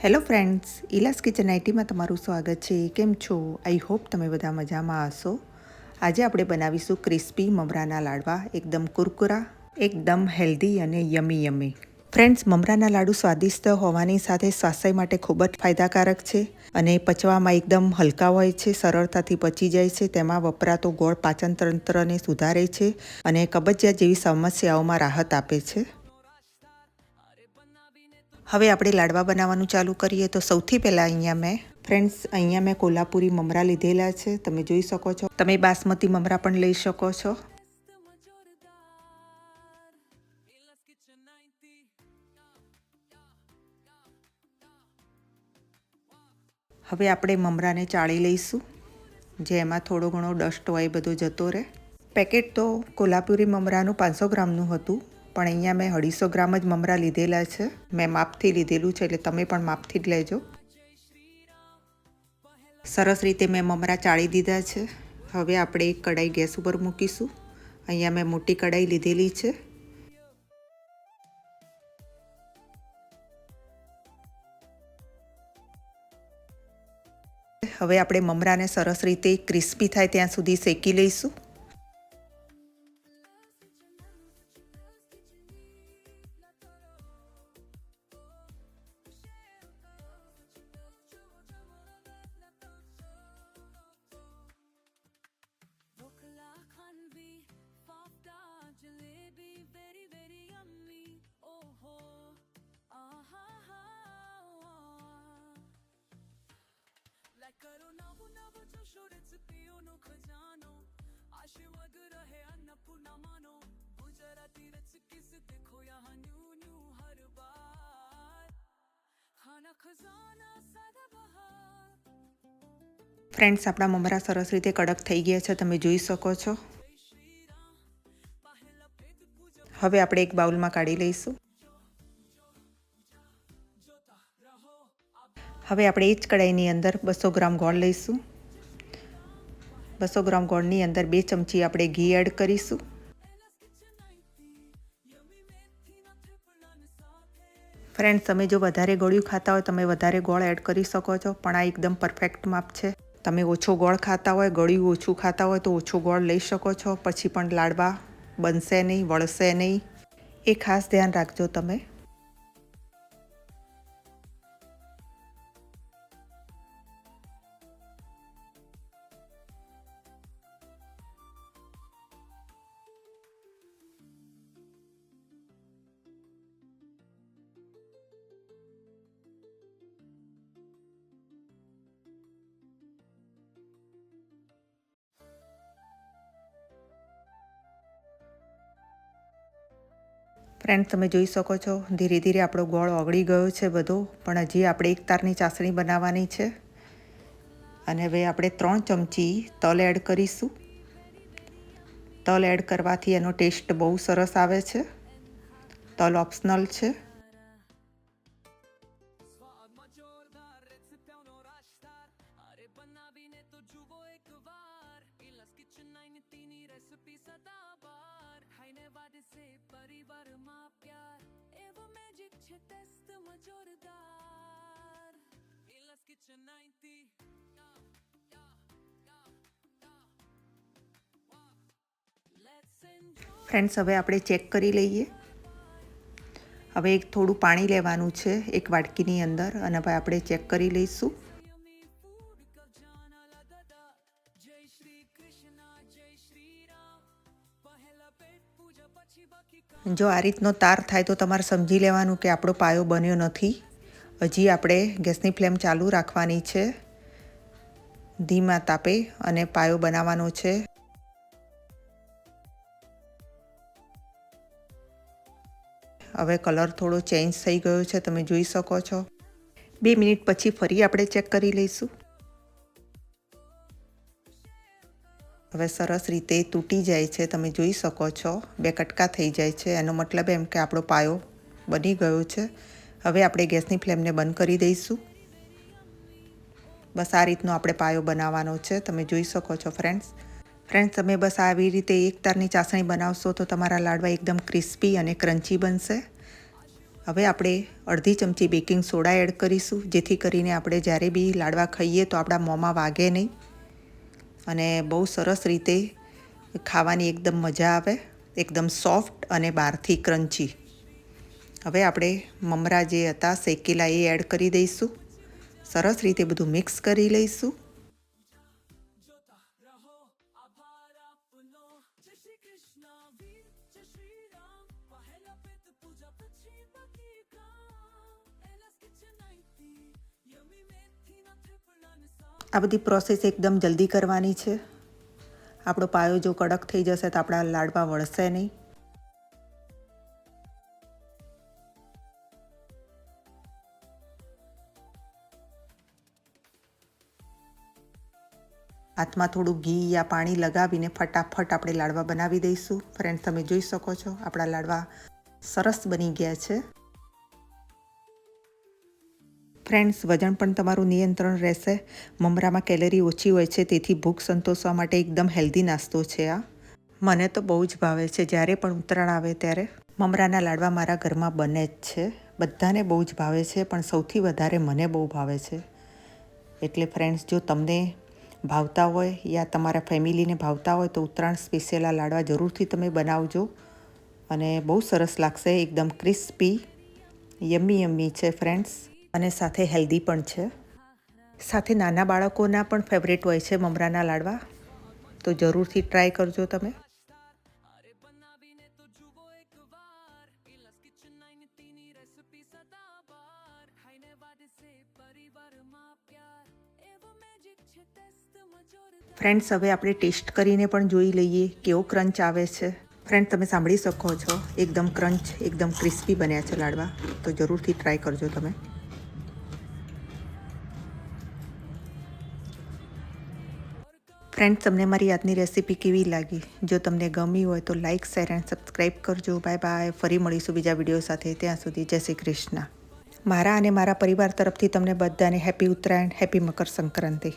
Hello friends, ઇલાસ kitchen આઈટીમાં તમારું સ્વાગત છે. કેમ છો? આઈ હોપ તમે બધા મજામાં હશો. આજે આપણે બનાવીશું ક્રિસ્પી મમરાના લાડવા, એકદમ કુરકુરા, એકદમ હેલ્ધી અને યમી યમી. ફ્રેન્ડ્સ, મમરાના લાડુ સ્વાદિષ્ટ હોવાની સાથે સ્વાસ્થ્ય માટે ખૂબ જ ફાયદાકારક છે અને પચવામાં એકદમ હલકા હોય છે, સરળતાથી પચી જાય છે. તેમાં વપરાતો ગોળ પાચન તંત્રને સુધારે છે અને કબજિયાત જેવી સમસ્યાઓમાં રાહત આપે છે. હવે આપણે લાડવા બનાવવાનું ચાલુ કરીએ તો સૌથી પહેલાં અહીંયા મેં કોલ્હાપુરી મમરા લીધેલા છે. તમે જોઈ શકો છો. તમે બાસમતી મમરા પણ લઈ શકો છો. હવે આપણે મમરાને ચાળી લઈશું, જેમાં થોડો ઘણો ડસ્ટ હોય બધો જતો રહે. પેકેટ તો કોલ્હાપુરી મમરાનું 500 ગ્રામનું હતું, પણ અહીંયા મેં 250 ગ્રામ જ મમરા લીધેલા છે. મેં માપથી લીધેલું છે, એટલે તમે પણ માપથી જ લેજો. સરસ રીતે મેં મમરા ચાળી દીધા છે. હવે આપણે એક કઢાઈ ગેસ ઉપર મૂકીશું. અહીંયા મેં મોટી કઢાઈ લીધેલી છે. હવે આપણે મમરાને સરસ રીતે ક્રિસ્પી થાય ત્યાં સુધી શેકી લઈશું. ફ્રેન્ડ્સ, આપણા મમરા સરસ રીતે કડક થઈ ગયા છે, તમે જોઈ શકો છો. હવે આપણે એક બાઉલમાં કાઢી લઈશું. હવે આપણે એ જ કઢાઈની અંદર 200 ગ્રામ ગોળ લઈશું. 200 ગ્રામ ગોળની અંદર 2 ચમચી આપણે ઘી એડ કરીશું. ફ્રેન્ડ્સ, તમે જો વધારે ગળ્યું ખાતા હોય તમે વધારે ગોળ એડ કરી શકો છો, પણ આ એકદમ પરફેક્ટ માપ છે. તમે ઓછો ગોળ ખાતા હોય, ગળ્યું ઓછું ખાતા હોય તો ઓછો ગોળ લઈ શકો છો. પછી પણ લાડવા બનશે નહીં, વળશે નહીં. એ ખાસ ધ્યાન રાખજો તમે. ફ્રેન્ડ્સ, તમે જોઈ શકો છો ધીરે ધીરે આપણો ગોળ ઓગળી ગયો છે બધો, પણ હજી આપણે એક તારની ચાસણી બનાવવાની છે. અને હવે આપણે 3 ચમચી તલ એડ કરીશું. તલ એડ કરવાથી એનો ટેસ્ટ બહુ સરસ આવે છે. તલ ઓપ્શનલ છે. ફ્રેન્ડ્સ, હવે આપણે ચેક કરી લઈએ. હવે એક થોડું પાણી લેવાનું છે એક વાટકીની અંદર, અને હવે આપણે ચેક કરી લઈશું. જો આ રીતનો તાર થાય તો તમારે સમજી લેવાનું કે આપણો પાયો બન્યો નથી. હજી આપણે ગેસની ફ્લેમ ચાલુ રાખવાની છે, ધીમા તાપે, અને પાયો બનાવવાનો છે. હવે કલર થોડો ચેન્જ થઈ ગયો છે, તમે જોઈ શકો છો. 2 મિનિટ પછી ફરી આપણે ચેક કરી લઈશું. હવે સરસ રીતે તૂટી જાય છે, તમે જોઈ શકો છો. 2 કટકા થઈ જાય છે, એનો મતલબ એમ કે આપણો પાયો બની ગયો છે. હવે આપણે ગેસની ફ્લેમને બંધ કરી દઈશું. બસ આ રીતનો આપણે પાયો બનાવવાનો છે, તમે જોઈ શકો છો. ફ્રેન્ડ્સ, તમે બસ આવી રીતે એક તારની ચાસણી બનાવશો તો તમારા લાડવા એકદમ ક્રિસ્પી અને ક્રન્ચી બનશે. હવે આપણે અડધી ચમચી બેકિંગ સોડા એડ કરીશું, જેથી કરીને આપણે જ્યારે બી લાડવા ખાઈએ તો આપણા મોંમાં વાગે નહીં અને બહુ સરસ રીતે ખાવાની એકદમ મજા આવે, એકદમ સોફ્ટ અને બહારથી ક્રન્ચી. હવે આપણે મમરા જે હતા શેકેલા એ એડ કરી દઈશું. સરસ રીતે બધું મિક્સ કરી લઈશું. આ બધી પ્રોસેસ એકદમ જલ્દી કરવાની છે. આપણો પાયો જો કડક થઈ જશે તો આપણા લાડવા વળશે નહીં. હાથમાં થોડું ઘી યા પાણી લગાવીને ફટાફટ આપણે લાડવા બનાવી દઈશું. ફ્રેન્ડ્સ, તમે જોઈ શકો છો આપણા લાડવા સરસ બની ગયા છે. ફ્રેન્ડ્સ, વજન પણ તમારું નિયંત્રણ રહેશે. મમરામાં કેલરી ઓછી હોય છે, તેથી ભૂખ સંતોષવા માટે એકદમ હેલ્ધી નાસ્તો છે આ. મને તો બહુ જ ભાવે છે. જ્યારે પણ ઉત્તરાયણ આવે ત્યારે મમરાના લાડવા મારા ઘરમાં બને જ છે. બધાને બહુ જ ભાવે છે, પણ સૌથી વધારે મને બહુ ભાવે છે. એટલે ફ્રેન્ડ્સ, જો તમને ભાવતા હોય યા તમારા ફેમિલીને ભાવતા હોય તો ઉત્તરાયણ સ્પેશિયલ આ લાડવા જરૂરથી તમે બનાવજો અને બહુ સરસ લાગશે. એકદમ ક્રિસ્પી, યમ્મી યમ્મી છે ફ્રેન્ડ્સ, અને સાથે હેલ્ધી પણ છે. સાથે નાના બાળકોના પણ ફેવરેટ હોય છે મમરાના લાડવા, તો જરૂરથી ટ્રાય કરજો તમે. ફ્રેન્ડ્સ, હવે આપણે ટેસ્ટ કરીને પણ જોઈ લઈએ કેવો ક્રંચ આવે છે. ફ્રેન્ડ, તમે સાંભળી શકો છો એકદમ ક્રંચ, એકદમ ક્રિસ્પી બન્યા છે લાડવા, તો જરૂરથી ટ્રાય કરજો તમે. ફ્રેન્ડ્સ, તમને મારી આજની રેસીપી કેવી લાગી? જો તમને ગમી હોય તો લાઇક, શેર એન્ડ સબસ્ક્રાઈબ કરજો. Bye bye. ફરી મળીશું બીજા વિડીયો સાથે. ત્યાં સુધી જય શ્રી કૃષ્ણ. મારા અને મારા પરિવાર તરફથી તમને બધાને હેપી ઉત્તરાયણ, હેપી મકર સંક્રાંતિ.